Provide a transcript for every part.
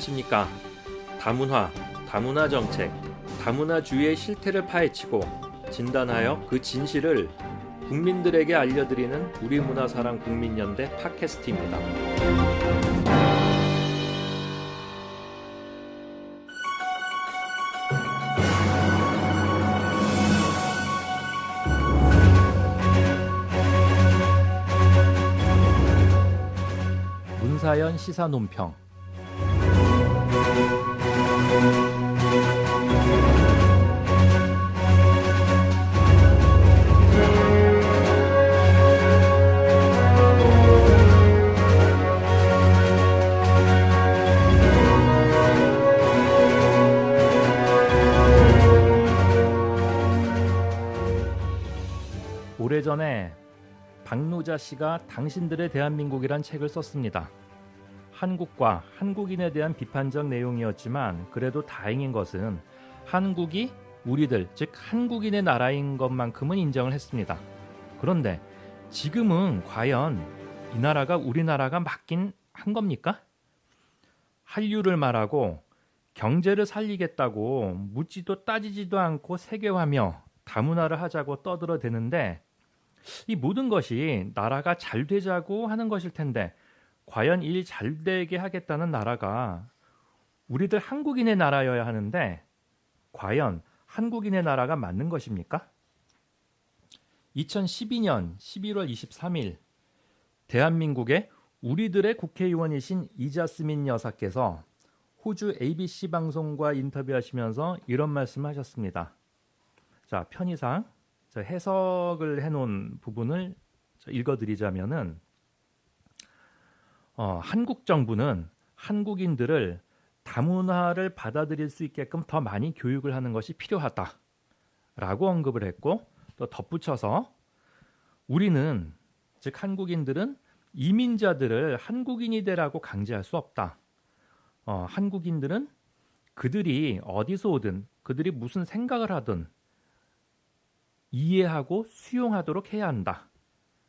안녕하십니까. 다문화, 다문화 정책, 다문화주의의 실태를 파헤치고 진단하여 그 진실을 국민들에게 알려드리는 우리문화사랑 국민연대 팟캐스트입니다. 문사연 시사논평. 오래전에 박노자 씨가 당신들의 대한민국이란 책을 썼습니다. 한국과 한국인에 대한 비판적 내용이었지만 그래도 다행인 것은 한국이 우리들, 즉 한국인의 나라인 것만큼은 인정을 했습니다. 그런데 지금은 과연 이 나라가 우리나라가 맞긴 한 겁니까? 한류를 말하고 경제를 살리겠다고 묻지도 따지지도 않고 세계화며 다문화를 하자고 떠들어대는데 이 모든 것이 나라가 잘 되자고 하는 것일 텐데 과연 일 잘 되게 하겠다는 나라가 우리들 한국인의 나라여야 하는데 과연 한국인의 나라가 맞는 것입니까? 2012년 11월 23일 대한민국의 우리들의 국회의원이신 이자스민 여사께서 호주 ABC 방송과 인터뷰하시면서 이런 말씀하셨습니다. 자, 편의상 해석을 해놓은 부분을 읽어드리자면은 한국 정부는 한국인들을 다문화를 받아들일 수 있게끔 더 많이 교육을 하는 것이 필요하다라고 언급을 했고 또 덧붙여서 우리는 즉 한국인들은 이민자들을 한국인이 되라고 강제할 수 없다. 한국인들은 그들이 어디서 오든 그들이 무슨 생각을 하든 이해하고 수용하도록 해야 한다.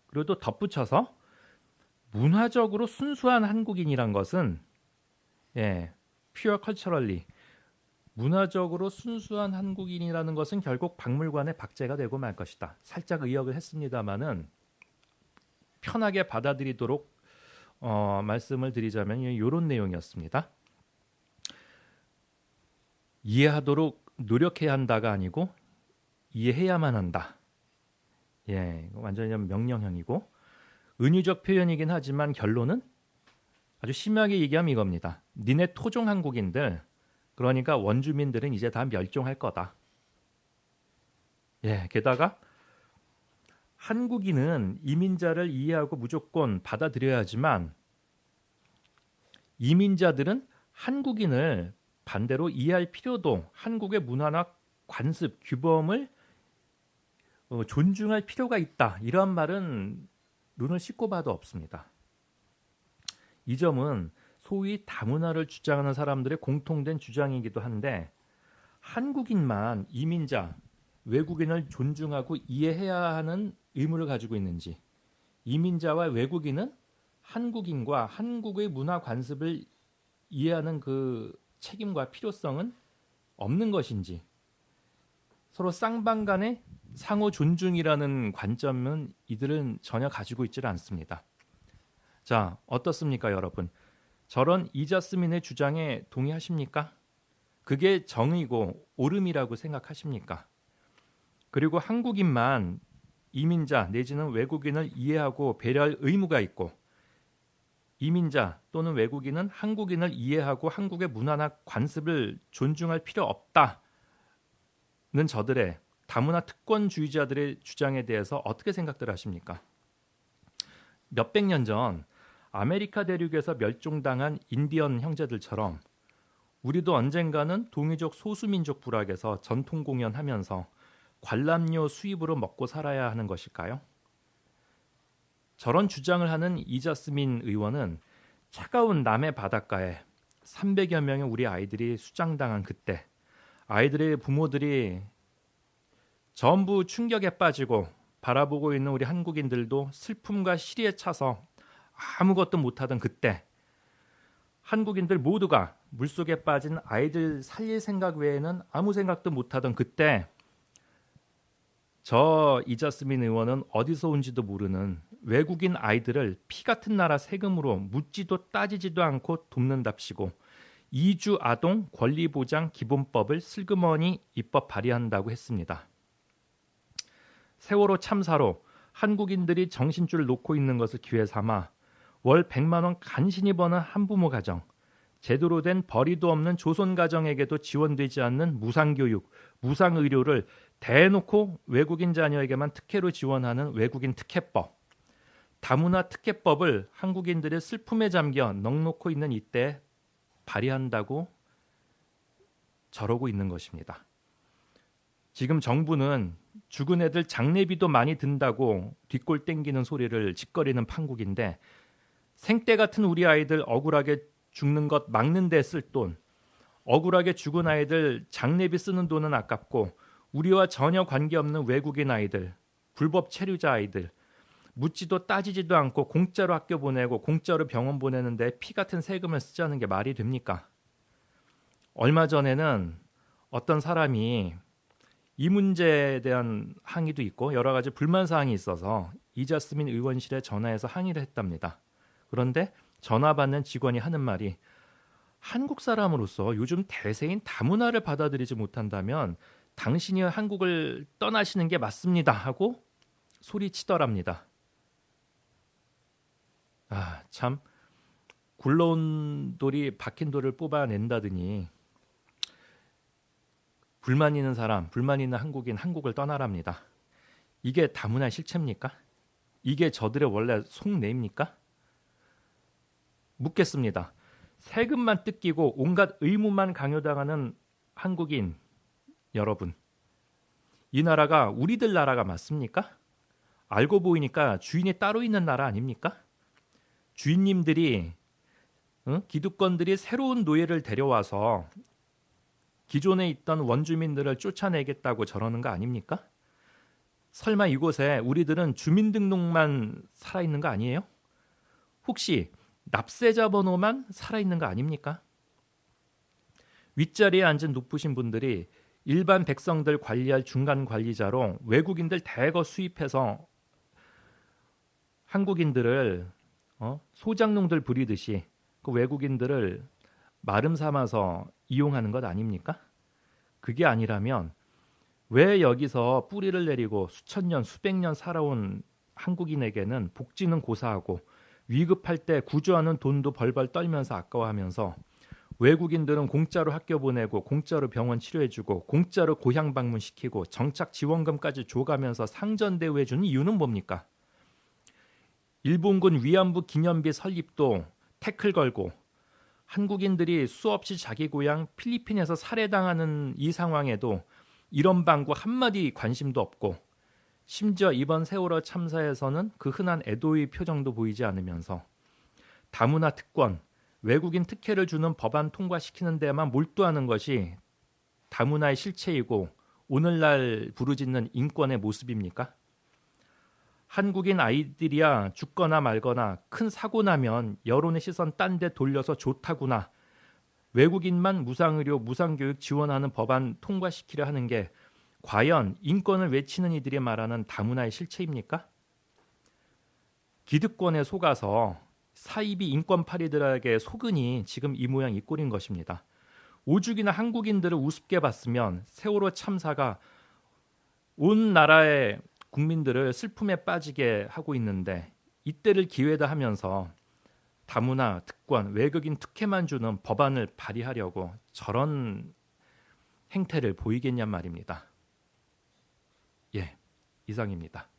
그리고 또 덧붙여서 문화적으로 순수한 한국인이란 것은 pure culturally 문화적으로 순수한 한국인이라는 것은 결국 박물관의 박제가 되고 말 것이다. 살짝 의역을 했습니다마는 편하게 받아들이도록 말씀을 드리자면 이런 내용이었습니다. 이해하도록 노력해야 한다가 아니고 이해해야만 한다. 완전히 명령형이고 은유적 표현이긴 하지만 결론은 아주 심하게 얘기하면 이겁니다. 니네 토종 한국인들, 그러니까 원주민들은 이제 다 멸종할 거다. 게다가 한국인은 이민자를 이해하고 무조건 받아들여야 하지만 이민자들은 한국인을 반대로 이해할 필요도 한국의 문화나 관습, 규범을 존중할 필요가 있다. 이런 말은 눈을 씻고 봐도 없습니다. 이 점은 소위 다문화를 주장하는 사람들의 공통된 주장이기도 한데 한국인만 이민자, 외국인을 존중하고 이해해야 하는 의무를 가지고 있는지 이민자와 외국인은 한국인과 한국의 문화 관습을 이해하는 그 책임과 필요성은 없는 것인지 서로 쌍방 간의 상호 존중이라는 관점은 이들은 전혀 가지고 있지를 않습니다. 자, 어떻습니까, 여러분? 저런 이자스민의 주장에 동의하십니까? 그게 정의고 옳음이라고 생각하십니까? 그리고 한국인만 이민자 내지는 외국인을 이해하고 배려할 의무가 있고 이민자 또는 외국인은 한국인을 이해하고 한국의 문화나 관습을 존중할 필요 없다는 저들의 다문화 특권주의자들의 주장에 대해서 어떻게 생각들 하십니까? 몇백 년 전 아메리카 대륙에서 멸종당한 인디언 형제들처럼 우리도 언젠가는 동이족 소수민족 부락에서 전통 공연하면서 관람료 수입으로 먹고 살아야 하는 것일까요? 저런 주장을 하는 이자스민 의원은 차가운 남해 바닷가에 300여 명의 우리 아이들이 수장당한 그때 아이들의 부모들이 전부 충격에 빠지고 바라보고 있는 우리 한국인들도 슬픔과 시리에 차서 아무것도 못하던 그때 한국인들 모두가 물속에 빠진 아이들 살릴 생각 외에는 아무 생각도 못하던 그때 저 이자스민 의원은 어디서 온지도 모르는 외국인 아이들을 피 같은 나라 세금으로 묻지도 따지지도 않고 돕는답시고 이주 아동 권리보장 기본법을 슬그머니 입법 발의한다고 했습니다. 세월호 참사로 한국인들이 정신줄 놓고 있는 것을 기회 삼아 월 100만 원 간신히 버는 한부모 가정, 제대로 된 벌이도 없는 조선 가정에게도 지원되지 않는 무상교육, 무상의료를 대놓고 외국인 자녀에게만 특혜로 지원하는 외국인 특혜법, 다문화 특혜법을 한국인들의 슬픔에 잠겨 넋놓고 있는 이때 발의한다고 저러고 있는 것입니다. 지금 정부는 죽은 애들 장례비도 많이 든다고 뒷골 땡기는 소리를 짓거리는 판국인데 생때 같은 우리 아이들 억울하게 죽는 것 막는 데 쓸 돈, 억울하게 죽은 아이들 장례비 쓰는 돈은 아깝고 우리와 전혀 관계없는 외국인 아이들, 불법 체류자 아이들 묻지도 따지지도 않고 공짜로 학교 보내고 공짜로 병원 보내는데 피 같은 세금을 쓰자는 게 말이 됩니까? 얼마 전에는 어떤 사람이 이 문제에 대한 항의도 있고 여러 가지 불만 사항이 있어서 이자스민 의원실에 전화해서 항의를 했답니다. 그런데 전화 받는 직원이 하는 말이 한국 사람으로서 요즘 대세인 다문화를 받아들이지 못한다면 당신이 한국을 떠나시는 게 맞습니다 하고 소리치더랍니다. 참 굴러온 돌이 박힌 돌을 뽑아낸다더니 불만 있는 사람, 불만 있는 한국인 한국을 떠나랍니다. 이게 다문화의 실체입니까? 이게 저들의 원래 속내입니까? 묻겠습니다. 세금만 뜯기고 온갖 의무만 강요당하는 한국인 여러분, 이 나라가 우리들 나라가 맞습니까? 알고 보이니까 주인이 따로 있는 나라 아닙니까? 주인님들이 기득권들이 새로운 노예를 데려와서 기존에 있던 원주민들을 쫓아내겠다고 저러는 거 아닙니까? 설마 이곳에 우리들은 주민등록만 살아있는 거 아니에요? 혹시 납세자 번호만 살아있는 거 아닙니까? 윗자리에 앉은 높으신 분들이 일반 백성들 관리할 중간 관리자로 외국인들 대거 수입해서 한국인들을 소장농들 부리듯이 그 외국인들을 마름 삼아서 이용하는 것 아닙니까? 그게 아니라면 왜 여기서 뿌리를 내리고 수천 년, 수백 년 살아온 한국인에게는 복지는 고사하고 위급할 때 구조하는 돈도 벌벌 떨면서 아까워하면서 외국인들은 공짜로 학교 보내고 공짜로 병원 치료해주고 공짜로 고향 방문시키고 정착 지원금까지 줘가면서 상전대우해주는 이유는 뭡니까? 일본군 위안부 기념비 설립도 태클 걸고 한국인들이 수없이 자기 고향 필리핀에서 살해당하는 이 상황에도 이런 방구 한마디 관심도 없고 심지어 이번 세월호 참사에서는 그 흔한 애도의 표정도 보이지 않으면서 다문화 특권, 외국인 특혜를 주는 법안 통과시키는 데만 몰두하는 것이 다문화의 실체이고 오늘날 부르짖는 인권의 모습입니까? 한국인 아이들이야 죽거나 말거나 큰 사고 나면 여론의 시선 딴 데 돌려서 좋다구나. 외국인만 무상의료, 무상교육 지원하는 법안 통과시키려 하는 게 과연 인권을 외치는 이들이 말하는 다문화의 실체입니까? 기득권에 속아서 사이비 인권파리들에게 속으니 지금 이 모양 이 꼴인 것입니다. 오죽이나 한국인들을 우습게 봤으면 세월호 참사가 온 나라의 국민들을 슬픔에 빠지게 하고 있는데 이때를 기회다 하면서 다문화, 특권, 외국인 특혜만 주는 법안을 발의하려고 저런 행태를 보이겠냔 말입니다. 예, 이상입니다.